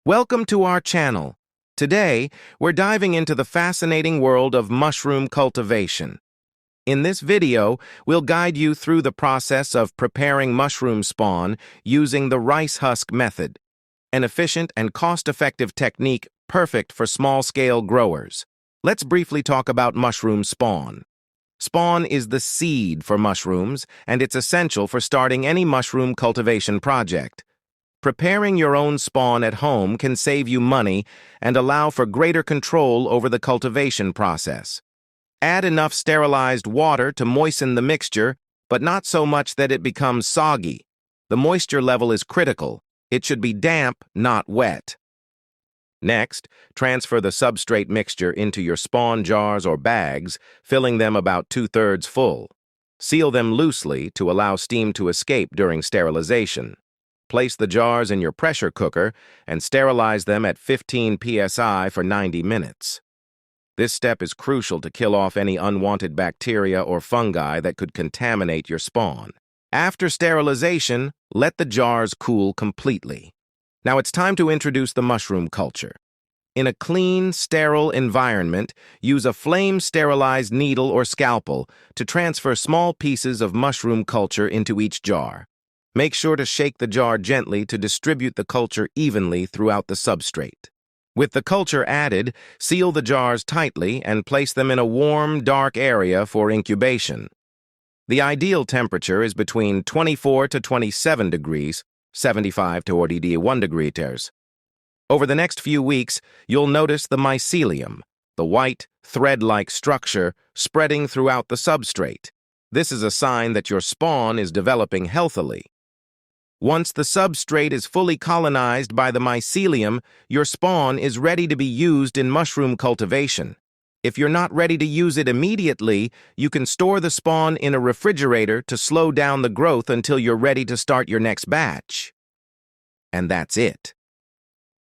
Welcome to our channel. Today, we're diving into the fascinating world of mushroom cultivation. In this video, we'll guide you through the process of preparing mushroom spawn using the rice husk method, an efficient and cost-effective technique perfect for small-scale growers. Let's briefly talk about mushroom spawn. Spawn is the seed for mushrooms, and it's essential for starting any mushroom cultivation project. Preparing your own spawn at home can save you money and allow for greater control over the cultivation process. Add enough sterilized water to moisten the mixture, but not so much that it becomes soggy. The moisture level is critical. It should be damp, not wet. Next, transfer the substrate mixture into your spawn jars or bags, filling them about 2/3 full. Seal them loosely to allow steam to escape during sterilization. Place the jars in your pressure cooker and sterilize them at 15 psi for 90 minutes. This step is crucial to kill off any unwanted bacteria or fungi that could contaminate your spawn. After sterilization, let the jars cool completely. Now it's time to introduce the mushroom culture. In a clean, sterile environment, use a flame-sterilized needle or scalpel to transfer small pieces of mushroom culture into each jar. Make sure to shake the jar gently to distribute the culture evenly throughout the substrate. With the culture added, seal the jars tightly and place them in a warm, dark area for incubation. The ideal temperature is between 24 to 27 degrees, 75 to 81 degrees. Over the next few weeks, you'll notice the mycelium, the white, thread-like structure, spreading throughout the substrate. This is a sign that your spawn is developing healthily. Once the substrate is fully colonized by the mycelium, your spawn is ready to be used in mushroom cultivation. If you're not ready to use it immediately, you can store the spawn in a refrigerator to slow down the growth until you're ready to start your next batch. And that's it.